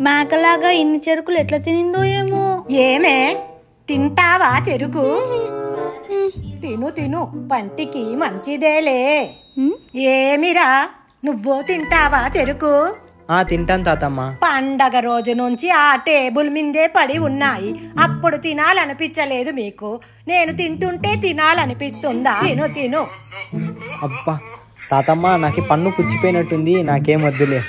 మేకలాగా ఇన్ని చెరుకులు ఎట్లా తినిందో ఏమో. ఏమే తింటావా చెరుకు? తిను తిను, పంటికి మంచిదేలే. ఏమిరా నువ్వు తింటావా చెరుకు? తింటాను తాతమ్మ. పండగ రోజు నుంచి ఆ టేబుల్ మీదే పడి ఉన్నాయి. అప్పుడు తినాలనిపించలేదు మీకు, నేను తింటుంటే తినాలనిపిస్తుందా? తిను తిను. అబ్బా తాతమ్మ, నాకు పన్ను పుచ్చిపోయినట్టుంది, నాకేం వద్దులే.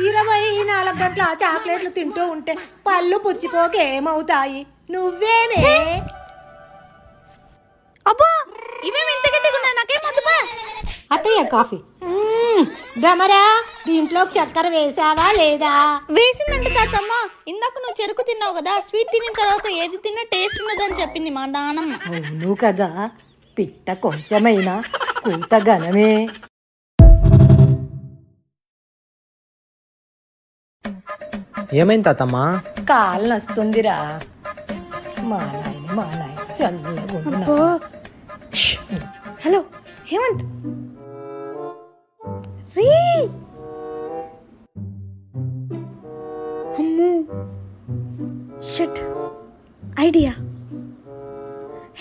24 గంటల చాక్లెట్లు తింటూ ఉంటే పళ్ళు పుచ్చిపోక ఏమవుతాయి? నువ్వేమే? అబ్బా ఇవేమి ఇంత గట్టిగా ఉన్నాయి, నాకేం వద్దుపా. అత్తయ్య కాఫీ. భ్రమరా, దీంట్లో చక్కెర వేసావా లేదా? వేసిందండి తాతమ్మ. ఇందాక నువ్వు చెరుకు తిన్నావు కదా, స్వీట్ తిన్న తర్వాత ఏది తిన్నా టేస్ట్ ఉన్నదని చెప్పింది మా నాన్నమ్మ. అవును కదా, పిట్ట కొంచెమైనా కూత ఘనమే. ఏమైంది తాతమ్మ? కాలు నొస్తుందిరా. మా నాయన చల్లగా. హలో హేమంత్, అమ్మో షట్ ఐడియా.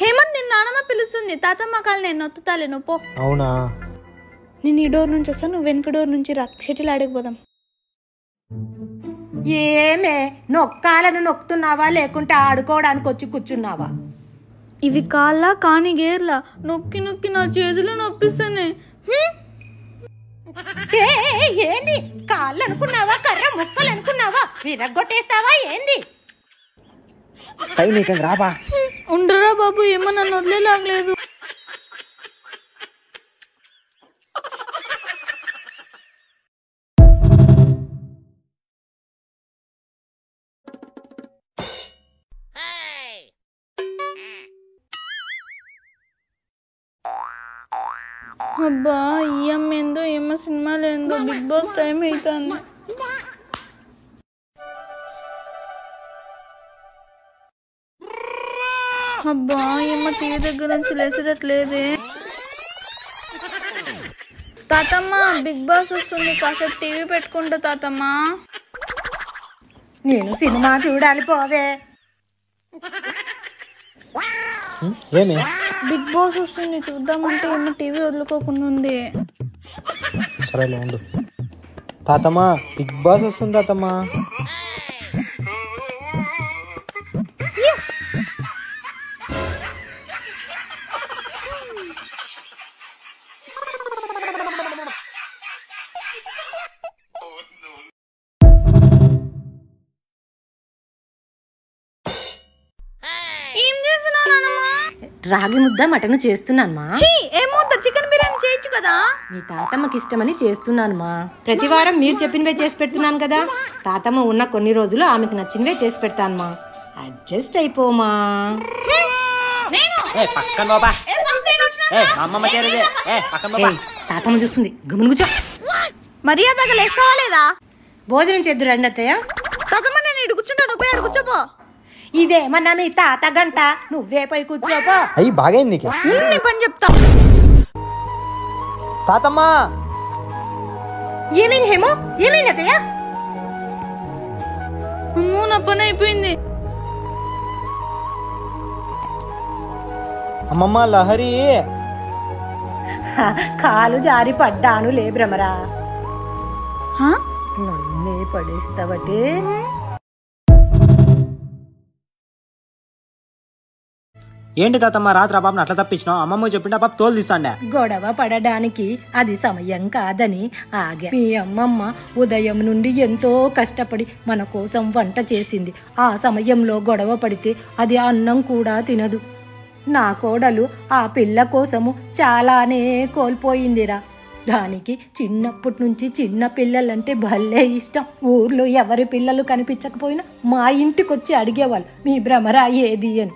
హేమంత్, నిన్న నానమ్మ పిలుస్తుంది. తాతమ్మ కాలు నేను నొత్తుతాలే, నువ్వు పో. అవునా? నేను ఈ డోర్ నుంచి వస్తాను, నువ్వు వెనుక డోర్ నుంచి రా, షటిల్ ఆడిపోదాం. ఏమే నొక్కాలను నొక్కుతున్నావా లేకుంటే ఆడుకోవడానికి వచ్చి కూర్చున్నావా? ఇవి కాళ్ళ కాని గేర్లా నొక్కి నొక్కి నా చేతులు నొప్పిస్తానే. ఏంది కాళ్ళు అనుకున్నావా, కర్ర ముక్కలు అనుకున్నావా, విరగొట్టేస్తావా ఏంది? రాబా. ఉండరా బాబు, ఏమో నన్ను వదిలేలాగలేదు. అబ్బా ఈ అమ్మ ఏందో, ఏమో సినిమాలు ఏందో, బిగ్ బాస్ టైం అవుతుంది. అబ్బా ఏమో టీవీ దగ్గర నుంచి లేచేటట్లేదే. తాతమ్మ బిగ్ బాస్ వస్తుంది, కాసేపు టీవీ పెట్టుకుంటా తాతమ్మ. నేను సినిమా చూడాలి, పోవే. ఏమి? బిగ్ బాస్ వస్తుంది చూద్దామంటే ఏమో టీవీ వదులుకోకుండా ఉంది. సరేలే ఉండు. తాతమ్మ బిగ్ బాస్ వస్తుంది తాతమ్మ. ఏం చేస్తున్నావు నాన్నమ్మ? రాగి ముద్ద మటన్ చేస్తున్నానమ్మా. ఏం ముద్ద? చికెన్ బిర్యానీ చేయొచ్చు కదా. మీ తాతమ్మకి ఇష్టమని చేస్తున్నానమ్మా. ప్రతి వారం మీరు చెప్పినవే చేసి పెడుతున్నాను కదా. తాతమ్మ ఉన్న కొన్ని రోజులు ఆమెకు నచ్చినవే చేసి పెడతానమ్మా. అడ్జస్ట్ అయిపోమా. తాతమ్మ చూస్తుంది, గమని కూర్చో. మర్యాదగా లేస్తావా లేదా? భోజనం చేద్దు రండి అత్తయ్య. తాతమ్మ నేను ఇటు కూర్చుంటా, నువ్వు అడు కూర్చోపో. ఇదేమన్నా మీ తాత గంట, నువ్వే పోయి కూర్చోపో. అయ్యి బాగైంది నీకు. నీ పని చెప్తా. తాతమ్మ ఏమైంది హేమో, ఏమైంది అత్తయ్య? అమ్మో నా పని అయిపోయింది. అమ్మమ్మ లహరి. కాలు జారి పడ్డాను లే భ్రమరా. నన్నే పడేస్తావటే. ఏంటి తాతమ్మ రాత్రి బాబుని అట్లా తప్పించినావు? అమ్మమ్మ చెప్పింటే పాప తోలు తీస్తాండే. గొడవ పడడానికి అది సమయం కాదని ఆగా. మీ అమ్మమ్మ ఉదయం నుండి ఎంతో కష్టపడి మన కోసం వంట చేసింది. ఆ సమయంలో గొడవ పడితే అది అన్నం కూడా తినదు. నా కోడలు ఆ పిల్ల కోసము చాలానే కోల్పోయిందిరా. దానికి చిన్నప్పటి నుంచి చిన్న పిల్లలంటే భలే ఇష్టం. ఊర్లో ఎవరి పిల్లలు కనిపించకపోయినా మా ఇంటికి వచ్చి అడిగేవాళ్ళు, మీ భ్రమరా ఏది అని.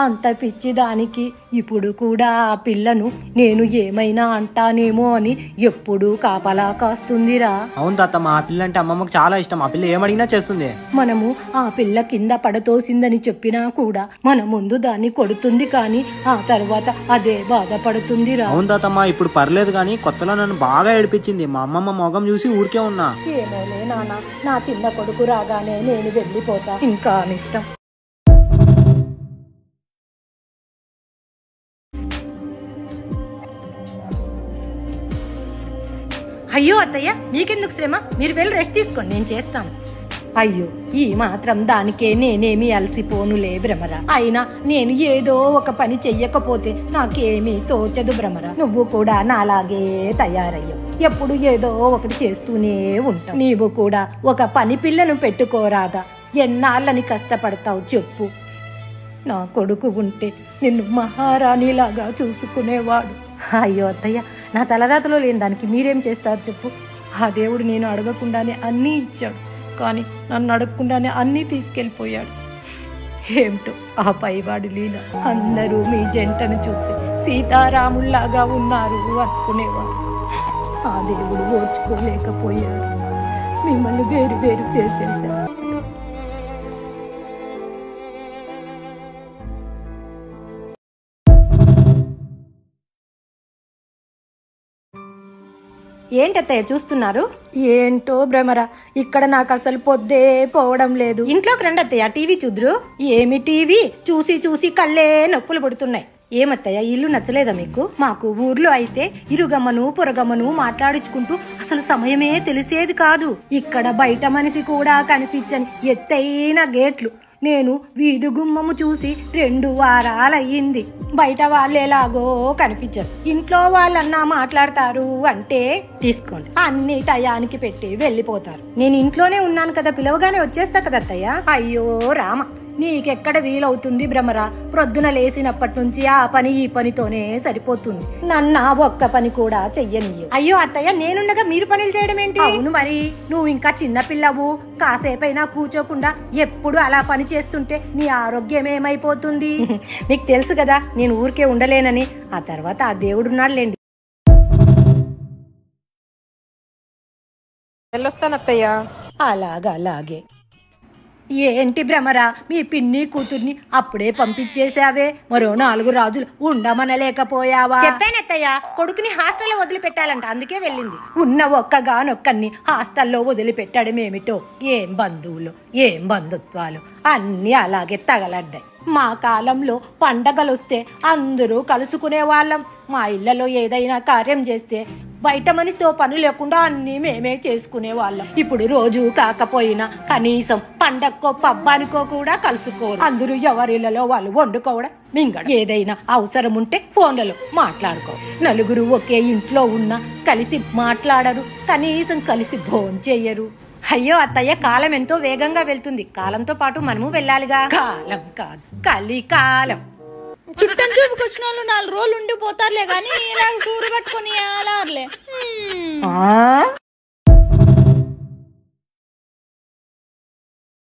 అంత పిచ్చి దానికి ఇప్పుడు కూడా ఆ పిల్లను నేను ఏమైనా అంటానేమో అని ఎప్పుడూ కాపలా కాస్తుందిరా. అవును తాతమ్మ, ఆ పిల్ల అంటే అమ్మమ్మకి చాలా ఇష్టం. ఆ పిల్ల ఏమడిగినా చేస్తుంది. మనము ఆ పిల్ల కింద పడతోసిందని చెప్పినా కూడా మన ముందు దాన్ని కొడుతుంది, కానీ ఆ తర్వాత అదే బాధపడుతుందిరా. అవును తాతమ్మ, ఇప్పుడు పర్లేదు కానీ కొత్తలో నన్ను బాగా ఏడిపించింది. మా అమ్మమ్మ మొగం చూసి ఊరికే ఉన్నా. ఏమోలే నాన్న, నా చిన్న కొడుకు రాగానే నేను వెళ్ళిపోతా, ఇంకా ఇష్టం. అయ్యో అత్తయ్య, మీకెందుకు శ్రమ, మీరు వెళ్ళి రెస్ట్ తీసుకోండి, నేను చేస్తాను. అయ్యో, ఈ మాత్రం దానికే నేనేమి అలసిపోనులే భ్రమరా. అయినా నేను ఏదో ఒక పని చెయ్యకపోతే నాకేమీ తోచదు భ్రమరా. నువ్వు కూడా నాలాగే తయారయ్యావు, ఎప్పుడు ఏదో ఒకటి చేస్తూనే ఉంటావు. నీవు కూడా ఒక పని పిల్లను పెట్టుకోరాదా? ఎన్నాళ్ళని కష్టపడతావు చెప్పు. నా కొడుకు ఉంటే నిన్ను మహారాణిలాగా చూసుకునేవాడు. అయ్యో అత్తయ్య, నా తలరాతలో లేని దానికి మీరేం చేస్తారు చెప్పు. ఆ దేవుడు నేను అడగకుండానే అన్నీ ఇచ్చాడు, కానీ నన్ను అడగకుండానే అన్నీ తీసుకెళ్ళిపోయాడు. ఏమిటో ఆ పైవాడు లీల. అందరూ మీ జంటను చూసి సీతారాముల్లాగా ఉన్నారు అనుకునేవాడు. ఆ దేవుడు ఓర్చుకోలేకపోయాడు, మిమ్మల్ని వేరు వేరు చేసేశాడు. ఏంటత్తయ్య చూస్తున్నారు? ఏంటో భ్రమరా, ఇక్కడ నాకు అసలు పొద్దే పోవడం లేదు. ఇంట్లోకి రండి అత్తయ్య, టీవీ చూద్దురు. ఏమి టీవీ? చూసి చూసి కళ్ళే నొప్పులు పడుతున్నాయి. ఏమత్తయ్య, ఇల్లు నచ్చలేదా మీకు? మాకు ఊర్లో అయితే ఇరుగమ్మను పొరగమ్మను మాట్లాడించుకుంటూ అసలు సమయమే తెలిసేది కాదు. ఇక్కడ బయట మనిషి కూడా కనిపించని ఎత్తైన గేట్లు. నేను వీధి గుమ్మము చూసి 2 వారాలయ్యింది. బయట వాళ్ళు ఎలాగో కనిపించరు, ఇంట్లో వాళ్ళన్నా మాట్లాడతారు అంటే తీసుకోండి, అన్ని టయానికి పెట్టి వెళ్ళిపోతారు. నేను ఇంట్లోనే ఉన్నాను కదా, పిలవగానే వచ్చేస్తా కదా అత్తయ్య. అయ్యో రామ, నీకెక్కడ వీలవుతుంది భ్రమరా? ప్రొద్దున లేచినప్పటి నుంచి ఆ పని ఈ పనితోనే సరిపోతుంది. నన్ను ఒక్క పని కూడా చెయ్యనీయు. అయ్యో అత్తయ్య, నేనుండగా మీరు పనులు చేయడం ఏంటి? అవును మరి, నువ్వు ఇంకా చిన్న పిల్లవు, కాసేపైనా కూర్చోకుండా ఎప్పుడు అలా పని చేస్తుంటే నీ ఆరోగ్యం ఏమైపోతుంది? మీకు తెలుసు కదా నేను ఊరికే ఉండలేనని. ఆ తర్వాత ఆ దేవుడున్నాడులేండి. వెళ్ళొస్తానత్తయ్య. అలాగే. ఏంటి భ్రమరా, మీ పిన్ని కూతుర్ని అప్పుడే పంపించేశావే, మరో 4 రోజులు ఉండమనలేకపోయావా? చెప్పానత్తయ్య, కొడుకుని హాస్టల్లో వదిలిపెట్టాలంట, అందుకే వెళ్ళింది. ఉన్న ఒక్కగానొక్కన్ని హాస్టల్లో వదిలిపెట్టడం ఏమిటో, ఏం బంధువులు ఏం బంధుత్వాలు అన్నీ అలాగే తగలడ్డాయి. మా కాలంలో పండగలొస్తే అందరూ కలుసుకునే వాళ్ళం. మా ఇళ్లలో ఏదైనా కార్యం చేస్తే బయట మనిషితో పని లేకుండా అన్ని మేమే చేసుకునే వాళ్ళం. ఇప్పుడు రోజు కాకపోయినా కనీసం పండక్కో పబ్బానికో కూడా కలుసుకోరు. అందరూ ఎవరిళ్లలో వాళ్ళు వండుకోవడం, మింగడం, ఏదైనా అవసరం ఉంటే ఫోన్లలో మాట్లాడుకో. నలుగురు ఒకే ఇంట్లో ఉన్నా కలిసి మాట్లాడరు, కనీసం కలిసి భోంచెయ్యరు. అయ్యో అత్తయ్య, కాలం ఎంతో వేగంగా వెళ్తుంది, కాలంతో పాటు మనము వెళ్ళాలిగా. కాలం కాదు, కలికాలం. చుట్టం చూపుకి వచ్చిన వాళ్ళు 4 రోజులు ఉండిపోతారులే, కానీ ఇలా సూరు పట్టుకొని అలార్లే.